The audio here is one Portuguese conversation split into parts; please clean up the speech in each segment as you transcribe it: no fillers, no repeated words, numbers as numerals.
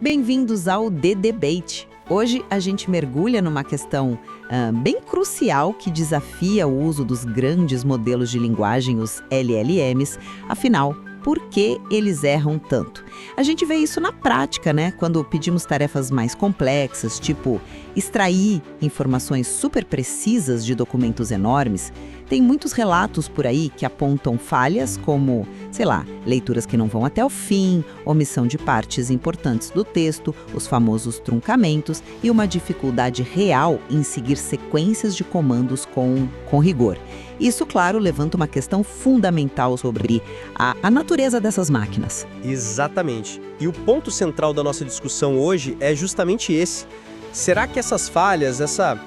Bem-vindos ao The Debate. Hoje a gente mergulha numa questão bem crucial que desafia o uso dos grandes modelos de linguagem, os LLMs. Afinal, por que eles erram tanto? A gente vê isso na prática, né? Quando pedimos tarefas mais complexas, tipo extrair informações super precisas de documentos enormes. Tem muitos relatos por aí que apontam falhas como, sei lá, leituras que não vão até o fim, omissão de partes importantes do texto, os famosos truncamentos e uma dificuldade real em seguir sequências de comandos com rigor. Isso, claro, levanta uma questão fundamental sobre a natureza dessas máquinas. Exatamente. E o ponto central da nossa discussão hoje é justamente esse. Será que essas falhas, essa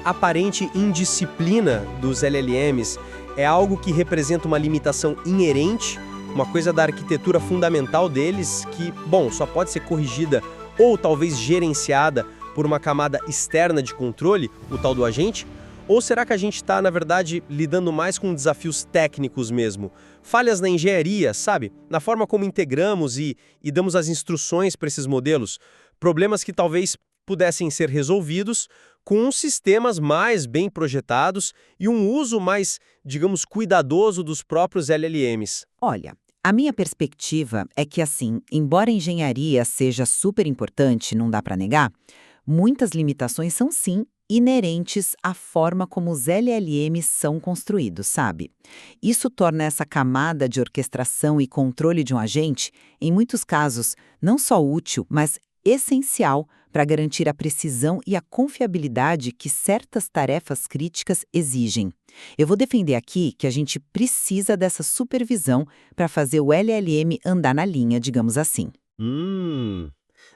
aparente indisciplina dos LLMs é algo que representa uma limitação inerente, uma coisa da arquitetura fundamental deles que, bom, só pode ser corrigida ou talvez gerenciada por uma camada externa de controle, o tal do agente? Ou será que a gente está, na verdade, lidando mais com desafios técnicos mesmo? Falhas na engenharia, sabe? Na forma como integramos e damos as instruções para esses modelos. Problemas que talvez pudessem ser resolvidos com sistemas mais bem projetados e um uso mais, digamos, cuidadoso dos próprios LLMs. Olha, a minha perspectiva é que, assim, embora a engenharia seja super importante, não dá para negar, muitas limitações são, sim, inerentes à forma como os LLMs são construídos, sabe? Isso torna essa camada de orquestração e controle de um agente, em muitos casos, não só útil, mas essencial para garantir a precisão e a confiabilidade que certas tarefas críticas exigem. Eu vou defender aqui que a gente precisa dessa supervisão para fazer o LLM andar na linha, digamos assim.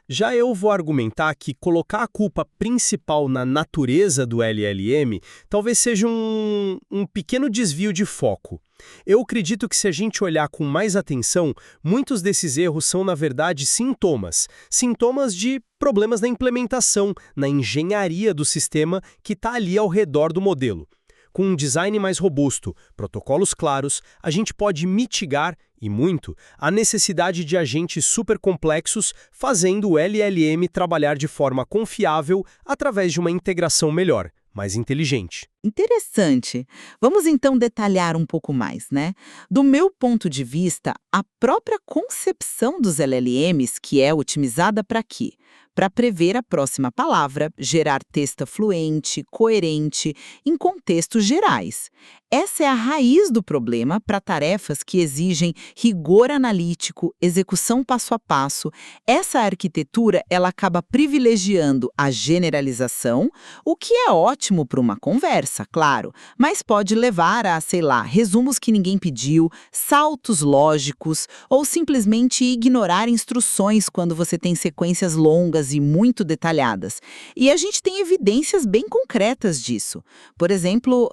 Já eu vou argumentar que colocar a culpa principal na natureza do LLM talvez seja um pequeno desvio de foco. Eu acredito que se a gente olhar com mais atenção, muitos desses erros são, na verdade, sintomas. Sintomas de problemas na implementação, na engenharia do sistema que está ali ao redor do modelo. Com um design mais robusto, protocolos claros, a gente pode mitigar, e muito, a necessidade de agentes supercomplexos fazendo o LLM trabalhar de forma confiável através de uma integração melhor, mais inteligente. Interessante. Vamos então detalhar um pouco mais, né? Do meu ponto de vista, a própria concepção dos LLMs, que é otimizada para quê? Para prever a próxima palavra, gerar texto fluente, coerente, em contextos gerais. Essa é a raiz do problema para tarefas que exigem rigor analítico, execução passo a passo. Essa arquitetura, ela acaba privilegiando a generalização, o que é ótimo para uma conversa, claro, mas pode levar a, sei lá, resumos que ninguém pediu, saltos lógicos ou simplesmente ignorar instruções quando você tem sequências longas e muito detalhadas. E a gente tem evidências bem concretas disso. Por exemplo,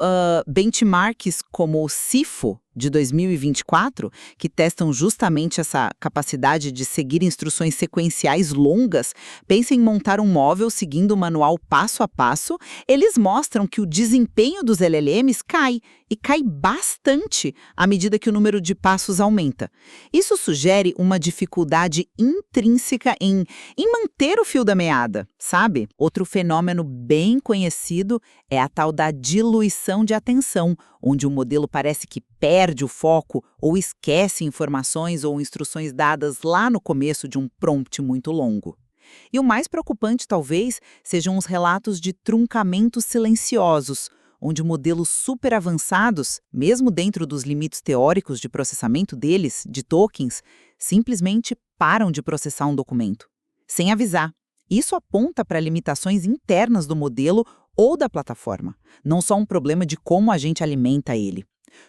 benchmarks como o CIFO, de 2024, que testam justamente essa capacidade de seguir instruções sequenciais longas, pensam em montar um móvel seguindo o manual passo a passo, eles mostram que o desempenho dos LLMs cai, e cai bastante à medida que o número de passos aumenta. Isso sugere uma dificuldade intrínseca em manter o fio da meada, sabe? Outro fenômeno bem conhecido é a tal da diluição de atenção, onde o modelo parece que perde o foco ou esquece informações ou instruções dadas lá no começo de um prompt muito longo. E o mais preocupante, talvez, sejam os relatos de truncamentos silenciosos, onde modelos super avançados, mesmo dentro dos limites teóricos de processamento deles, de tokens, simplesmente param de processar um documento, sem avisar. Isso aponta para limitações internas do modelo ou da plataforma, não só um problema de como a gente alimenta ele.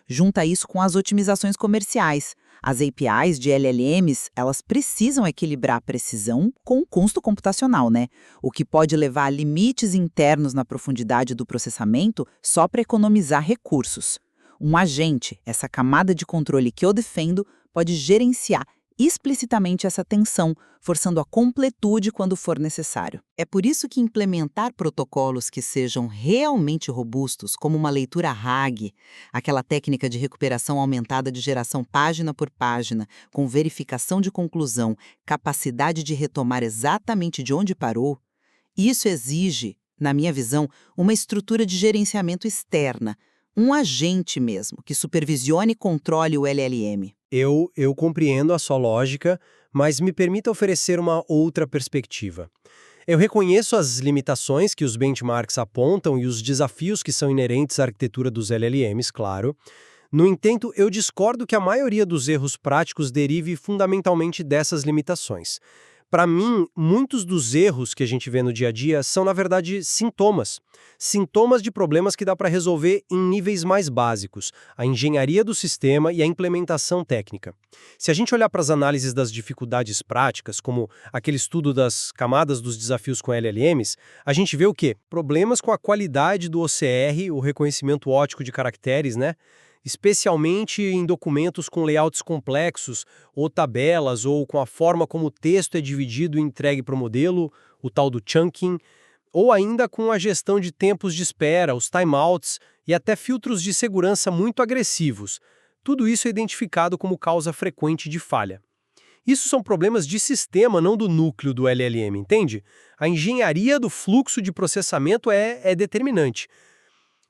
Junta isso com as otimizações comerciais. As APIs de LLMs, elas precisam equilibrar a precisão com o custo computacional, né? O que pode levar a limites internos na profundidade do processamento só para economizar recursos. Um agente, essa camada de controle que eu defendo, pode gerenciar explicitamente essa tensão, forçando a completude quando for necessário. É por isso que implementar protocolos que sejam realmente robustos, como uma leitura RAG, aquela técnica de recuperação aumentada de geração página por página, com verificação de conclusão, capacidade de retomar exatamente de onde parou, isso exige, na minha visão, uma estrutura de gerenciamento externa, um agente mesmo, que supervisione e controle o LLM. Eu compreendo a sua lógica, mas me permita oferecer uma outra perspectiva. Eu reconheço as limitações que os benchmarks apontam e os desafios que são inerentes à arquitetura dos LLMs, claro. No entanto, eu discordo que a maioria dos erros práticos derive fundamentalmente dessas limitações. Para mim, muitos dos erros que a gente vê no dia a dia são, na verdade, sintomas. Sintomas de problemas que dá para resolver em níveis mais básicos, a engenharia do sistema e a implementação técnica. Se a gente olhar para as análises das dificuldades práticas, como aquele estudo das camadas dos desafios com LLMs, a gente vê o quê? Problemas com a qualidade do OCR, o reconhecimento óptico de caracteres, né? Especialmente em documentos com layouts complexos, ou tabelas, ou com a forma como o texto é dividido e entregue para o modelo, o tal do chunking, ou ainda com a gestão de tempos de espera, os timeouts e até filtros de segurança muito agressivos. Tudo isso é identificado como causa frequente de falha. Isso são problemas de sistema, não do núcleo do LLM, entende? A engenharia do fluxo de processamento é determinante.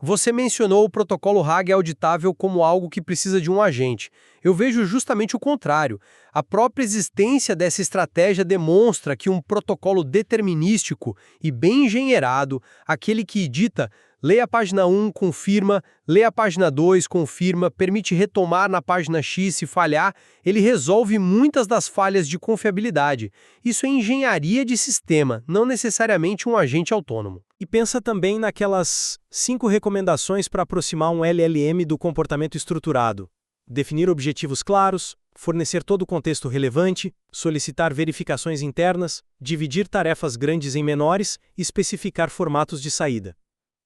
Você mencionou o protocolo RAG auditável como algo que precisa de um agente. Eu vejo justamente o contrário. A própria existência dessa estratégia demonstra que um protocolo determinístico e bem engenheirado, aquele que dita, lê a página 1, confirma, lê a página 2, confirma, permite retomar na página X se falhar, ele resolve muitas das falhas de confiabilidade. Isso é engenharia de sistema, não necessariamente um agente autônomo. E pensa também naquelas 5 recomendações para aproximar um LLM do comportamento estruturado. Definir objetivos claros, fornecer todo o contexto relevante, solicitar verificações internas, dividir tarefas grandes em menores e especificar formatos de saída.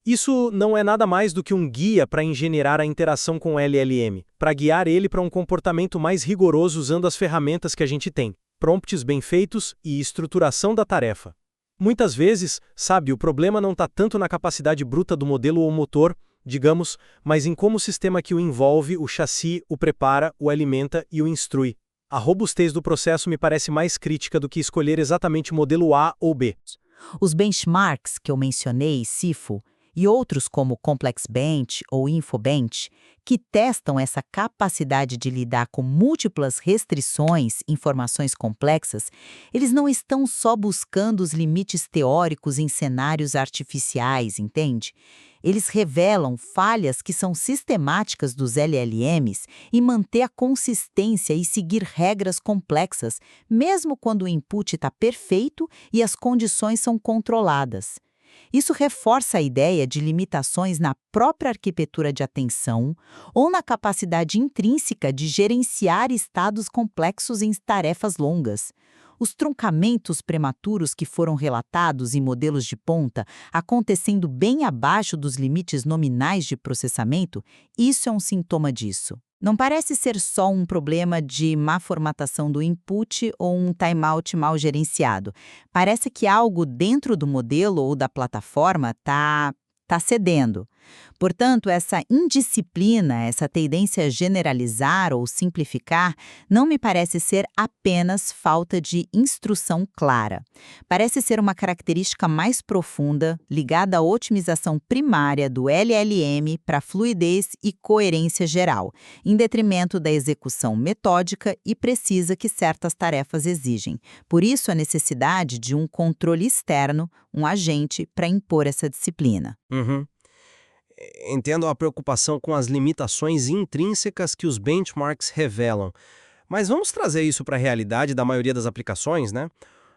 Isso não é nada mais do que um guia para engenheirar a interação com o LLM, para guiar ele para um comportamento mais rigoroso usando as ferramentas que a gente tem, prompts bem feitos e estruturação da tarefa. Muitas vezes, sabe, o problema não está tanto na capacidade bruta do modelo ou motor, digamos, mas em como o sistema que o envolve, o chassi, o prepara, o alimenta e o instrui. A robustez do processo me parece mais crítica do que escolher exatamente o modelo A ou B. Os benchmarks que eu mencionei, CIFO, e outros como Complex Bench ou InfoBench, que testam essa capacidade de lidar com múltiplas restrições, informações complexas, eles não estão só buscando os limites teóricos em cenários artificiais, entende? Eles revelam falhas que são sistemáticas dos LLMs em manter a consistência e seguir regras complexas, mesmo quando o input está perfeito e as condições são controladas. Isso reforça a ideia de limitações na própria arquitetura de atenção ou na capacidade intrínseca de gerenciar estados complexos em tarefas longas. Os truncamentos prematuros que foram relatados em modelos de ponta, acontecendo bem abaixo dos limites nominais de processamento, isso é um sintoma disso. Não parece ser só um problema de má formatação do input ou um timeout mal gerenciado. Parece que algo dentro do modelo ou da plataforma está cedendo. Portanto, essa indisciplina, essa tendência a generalizar ou simplificar, não me parece ser apenas falta de instrução clara. Parece ser uma característica mais profunda, ligada à otimização primária do LLM para fluidez e coerência geral, em detrimento da execução metódica e precisa que certas tarefas exigem. Por isso, a necessidade de um controle externo, um agente, para impor essa disciplina. Entendo a preocupação com as limitações intrínsecas que os benchmarks revelam. Mas vamos trazer isso para a realidade da maioria das aplicações, né?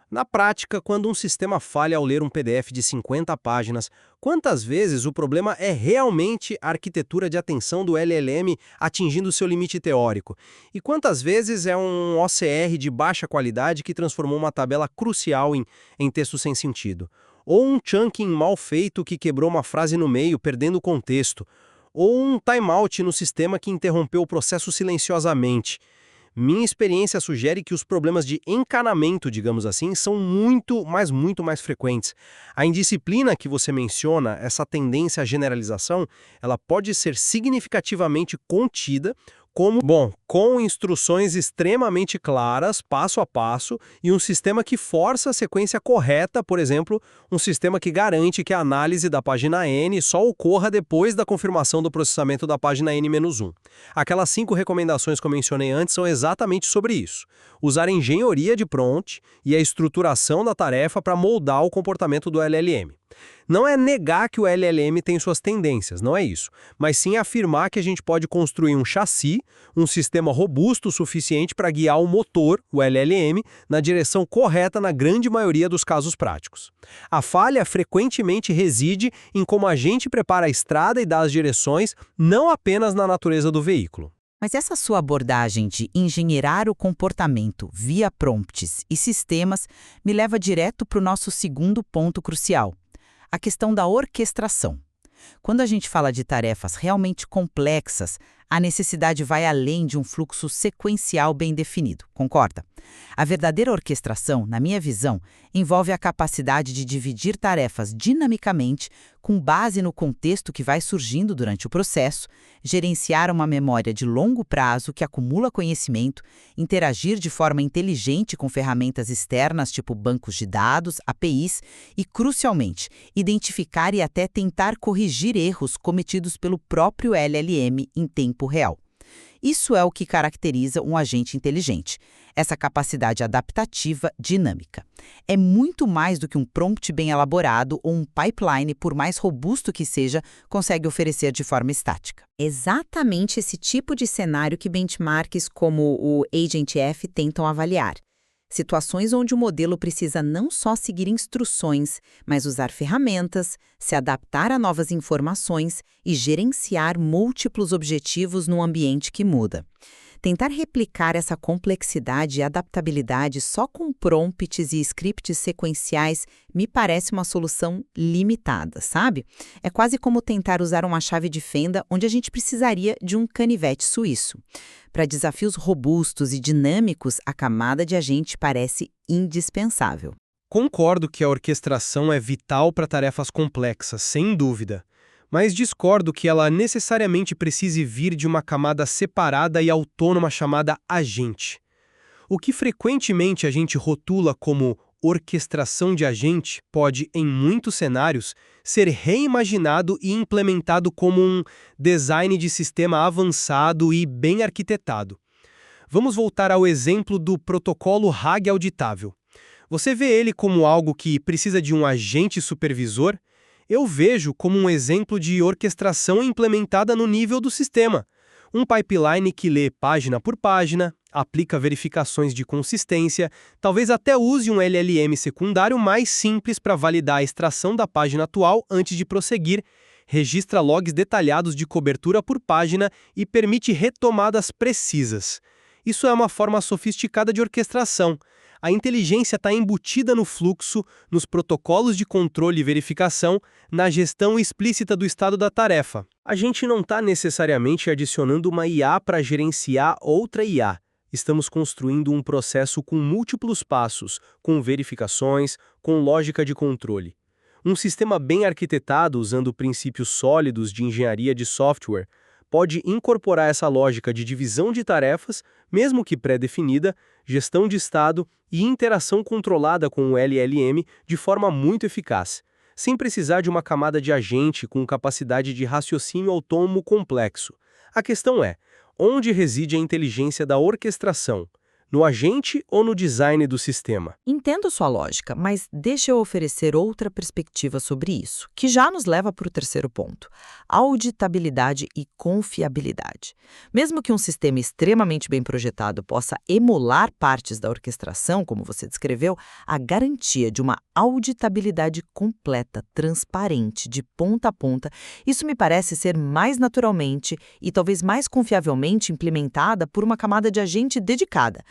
Na prática, quando um sistema falha ao ler um PDF de 50 páginas, quantas vezes o problema é realmente a arquitetura de atenção do LLM atingindo seu limite teórico? E quantas vezes é um OCR de baixa qualidade que transformou uma tabela crucial em texto sem sentido? Ou um chunking mal feito que quebrou uma frase no meio, perdendo o contexto? Ou um timeout no sistema que interrompeu o processo silenciosamente? Minha experiência sugere que os problemas de encanamento, digamos assim, são muito mais frequentes. A indisciplina que você menciona, essa tendência à generalização, ela pode ser significativamente contida com instruções extremamente claras, passo a passo, e um sistema que força a sequência correta, por exemplo, um sistema que garante que a análise da página N só ocorra depois da confirmação do processamento da página N-1. Aquelas 5 recomendações que eu mencionei antes são exatamente sobre isso. Usar a engenharia de prompt e a estruturação da tarefa para moldar o comportamento do LLM. Não é negar que o LLM tem suas tendências, não é isso, mas sim afirmar que a gente pode construir um chassi, um sistema robusto o suficiente para guiar o motor, o LLM, na direção correta na grande maioria dos casos práticos. A falha frequentemente reside em como a gente prepara a estrada e dá as direções, não apenas na natureza do veículo. Mas essa sua abordagem de engenheirar o comportamento via prompts e sistemas me leva direto para o nosso segundo ponto crucial, a questão da orquestração. Quando a gente fala de tarefas realmente complexas, a necessidade vai além de um fluxo sequencial bem definido, concorda? A verdadeira orquestração, na minha visão, envolve a capacidade de dividir tarefas dinamicamente com base no contexto que vai surgindo durante o processo, gerenciar uma memória de longo prazo que acumula conhecimento, interagir de forma inteligente com ferramentas externas tipo bancos de dados, APIs e, crucialmente, identificar e até tentar corrigir erros cometidos pelo próprio LLM em tempo real. Isso é o que caracteriza um agente inteligente, essa capacidade adaptativa dinâmica. É muito mais do que um prompt bem elaborado ou um pipeline, por mais robusto que seja, consegue oferecer de forma estática. Exatamente esse tipo de cenário que benchmarks como o AgentF tentam avaliar. Situações onde o modelo precisa não só seguir instruções, mas usar ferramentas, se adaptar a novas informações e gerenciar múltiplos objetivos num ambiente que muda. Tentar replicar essa complexidade e adaptabilidade só com prompts e scripts sequenciais me parece uma solução limitada, sabe? É quase como tentar usar uma chave de fenda onde a gente precisaria de um canivete suíço. Para desafios robustos e dinâmicos, a camada de agente parece indispensável. Concordo que a orquestração é vital para tarefas complexas, sem dúvida. Mas discordo que ela necessariamente precise vir de uma camada separada e autônoma chamada agente. O que frequentemente a gente rotula como orquestração de agente pode, em muitos cenários, ser reimaginado e implementado como um design de sistema avançado e bem arquitetado. Vamos voltar ao exemplo do protocolo RAG auditável. Você vê ele como algo que precisa de um agente supervisor? Eu vejo como um exemplo de orquestração implementada no nível do sistema. Um pipeline que lê página por página, aplica verificações de consistência, talvez até use um LLM secundário mais simples para validar a extração da página atual antes de prosseguir, registra logs detalhados de cobertura por página e permite retomadas precisas. Isso é uma forma sofisticada de orquestração. A inteligência está embutida no fluxo, nos protocolos de controle e verificação, na gestão explícita do estado da tarefa. A gente não está necessariamente adicionando uma IA para gerenciar outra IA. Estamos construindo um processo com múltiplos passos, com verificações, com lógica de controle. Um sistema bem arquitetado, usando princípios sólidos de engenharia de software, pode incorporar essa lógica de divisão de tarefas, mesmo que pré-definida, gestão de estado e interação controlada com o LLM de forma muito eficaz, sem precisar de uma camada de agente com capacidade de raciocínio autônomo complexo. A questão é, onde reside a inteligência da orquestração? No agente ou no design do sistema? Entendo sua lógica, mas deixa eu oferecer outra perspectiva sobre isso, que já nos leva para o terceiro ponto: auditabilidade e confiabilidade. Mesmo que um sistema extremamente bem projetado possa emular partes da orquestração, como você descreveu, a garantia de uma auditabilidade completa, transparente, de ponta a ponta, isso me parece ser mais naturalmente e talvez mais confiavelmente implementada por uma camada de agente dedicada,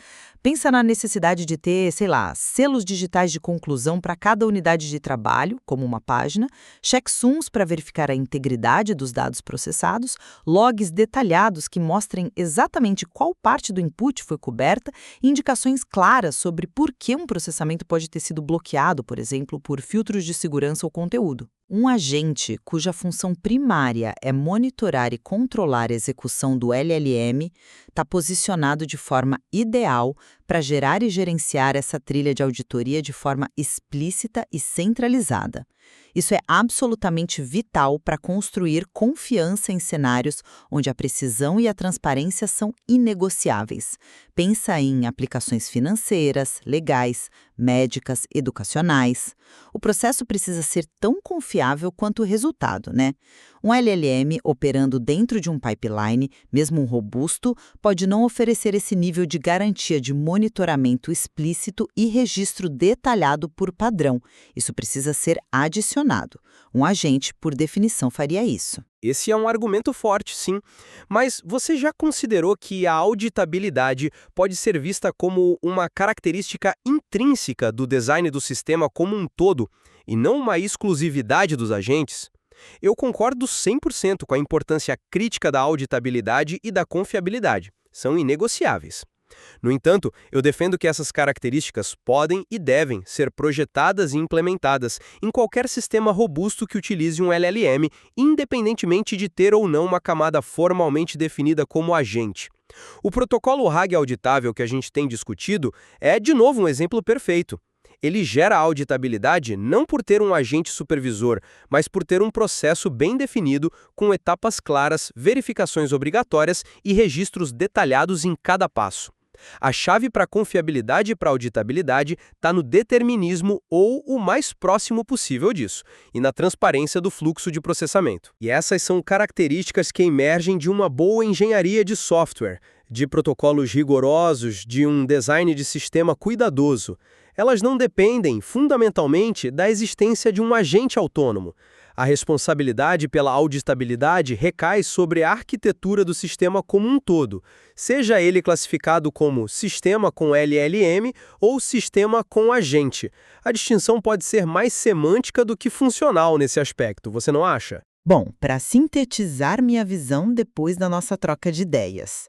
Pensa na necessidade de ter, sei lá, selos digitais de conclusão para cada unidade de trabalho, como uma página, checksums para verificar a integridade dos dados processados, logs detalhados que mostrem exatamente qual parte do input foi coberta e indicações claras sobre por que um processamento pode ter sido bloqueado, por exemplo, por filtros de segurança ou conteúdo. Um agente cuja função primária é monitorar e controlar a execução do LLM está posicionado de forma ideal para gerar e gerenciar essa trilha de auditoria de forma explícita e centralizada. Isso é absolutamente vital para construir confiança em cenários onde a precisão e a transparência são inegociáveis. Pensa em aplicações financeiras, legais, médicas, educacionais. O processo precisa ser tão confiável quanto o resultado, né? Um LLM operando dentro de um pipeline, mesmo um robusto, pode não oferecer esse nível de garantia de monitoramento explícito e registro detalhado por padrão. Isso precisa ser adicionado. Um agente, por definição, faria isso. Esse é um argumento forte, sim. Mas você já considerou que a auditabilidade pode ser vista como uma característica intrínseca do design do sistema como um todo, e não uma exclusividade dos agentes? Eu concordo 100% com a importância crítica da auditabilidade e da confiabilidade. São inegociáveis. No entanto, eu defendo que essas características podem e devem ser projetadas e implementadas em qualquer sistema robusto que utilize um LLM, independentemente de ter ou não uma camada formalmente definida como agente. O protocolo RAG auditável que a gente tem discutido é, de novo, um exemplo perfeito. Ele gera auditabilidade não por ter um agente supervisor, mas por ter um processo bem definido, com etapas claras, verificações obrigatórias e registros detalhados em cada passo. A chave para confiabilidade e para auditabilidade está no determinismo ou o mais próximo possível disso, e na transparência do fluxo de processamento. E essas são características que emergem de uma boa engenharia de software, de protocolos rigorosos, de um design de sistema cuidadoso. Elas não dependem, fundamentalmente, da existência de um agente autônomo. A responsabilidade pela auditabilidade recai sobre a arquitetura do sistema como um todo, seja ele classificado como sistema com LLM ou sistema com agente. A distinção pode ser mais semântica do que funcional nesse aspecto, você não acha? Bom, para sintetizar minha visão depois da nossa troca de ideias,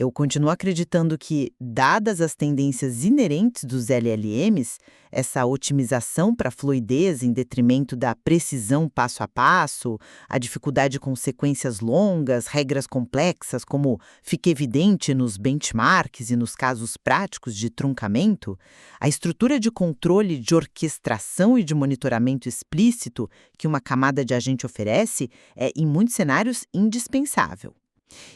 eu continuo acreditando que, dadas as tendências inerentes dos LLMs, essa otimização para fluidez em detrimento da precisão passo a passo, a dificuldade com sequências longas, regras complexas, como fica evidente nos benchmarks e nos casos práticos de truncamento, a estrutura de controle de orquestração e de monitoramento explícito que uma camada de agente oferece é, em muitos cenários, indispensável.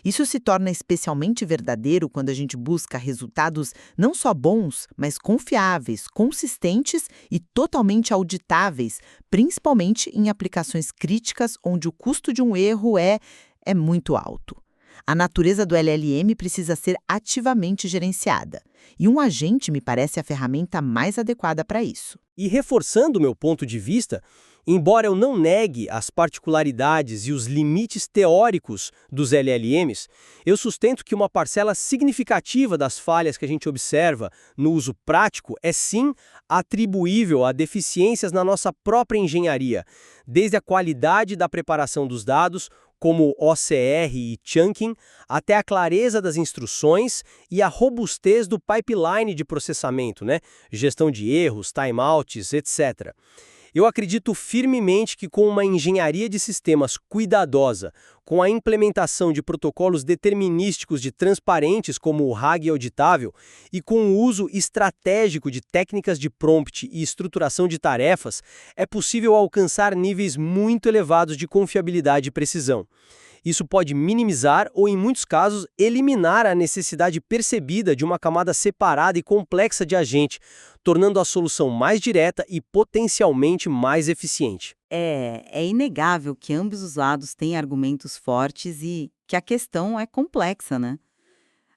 Isso se torna especialmente verdadeiro quando a gente busca resultados não só bons, mas confiáveis, consistentes e totalmente auditáveis, principalmente em aplicações críticas onde o custo de um erro é muito alto. A natureza do LLM precisa ser ativamente gerenciada, e um agente me parece a ferramenta mais adequada para isso. E reforçando o meu ponto de vista, embora eu não negue as particularidades e os limites teóricos dos LLMs, eu sustento que uma parcela significativa das falhas que a gente observa no uso prático é sim atribuível a deficiências na nossa própria engenharia, desde a qualidade da preparação dos dados, como OCR e chunking, até a clareza das instruções e a robustez do pipeline de processamento, gestão de erros, timeouts, etc. Eu acredito firmemente que com uma engenharia de sistemas cuidadosa, com a implementação de protocolos determinísticos de transparentes como o RAG auditável e com o uso estratégico de técnicas de prompt e estruturação de tarefas, é possível alcançar níveis muito elevados de confiabilidade e precisão. Isso pode minimizar ou, em muitos casos, eliminar a necessidade percebida de uma camada separada e complexa de agente, tornando a solução mais direta e potencialmente mais eficiente. É inegável que ambos os lados têm argumentos fortes e que a questão é complexa, né?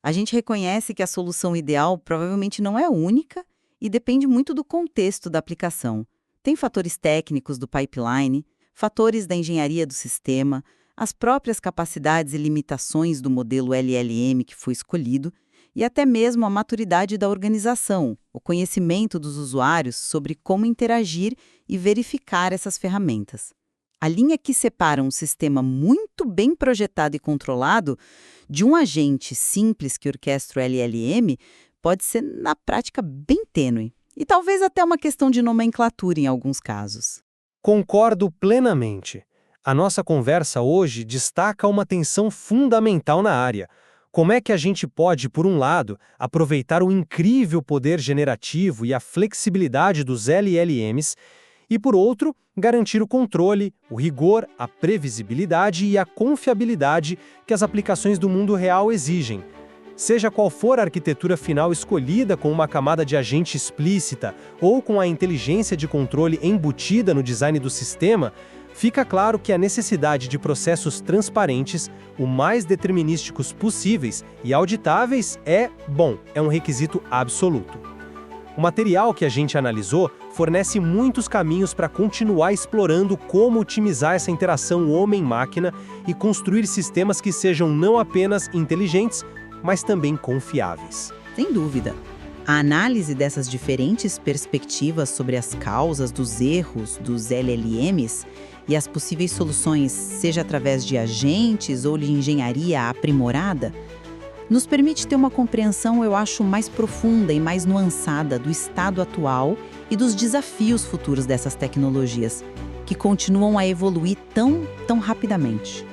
A gente reconhece que a solução ideal provavelmente não é única e depende muito do contexto da aplicação. Tem fatores técnicos do pipeline, fatores da engenharia do sistema, as próprias capacidades e limitações do modelo LLM que foi escolhido, e até mesmo a maturidade da organização, o conhecimento dos usuários sobre como interagir e verificar essas ferramentas. A linha que separa um sistema muito bem projetado e controlado de um agente simples que orquestra o LLM pode ser, na prática, bem tênue. E talvez até uma questão de nomenclatura em alguns casos. Concordo plenamente. A nossa conversa hoje destaca uma tensão fundamental na área. Como é que a gente pode, por um lado, aproveitar o incrível poder generativo e a flexibilidade dos LLMs e, por outro, garantir o controle, o rigor, a previsibilidade e a confiabilidade que as aplicações do mundo real exigem? Seja qual for a arquitetura final escolhida com uma camada de agente explícita ou com a inteligência de controle embutida no design do sistema, fica claro que a necessidade de processos transparentes, o mais determinísticos possíveis e auditáveis é um requisito absoluto. O material que a gente analisou fornece muitos caminhos para continuar explorando como otimizar essa interação homem-máquina e construir sistemas que sejam não apenas inteligentes, mas também confiáveis. Sem dúvida. A análise dessas diferentes perspectivas sobre as causas dos erros dos LLMs e as possíveis soluções, seja através de agentes ou de engenharia aprimorada, nos permite ter uma compreensão, eu acho, mais profunda e mais nuançada do estado atual e dos desafios futuros dessas tecnologias, que continuam a evoluir tão rapidamente.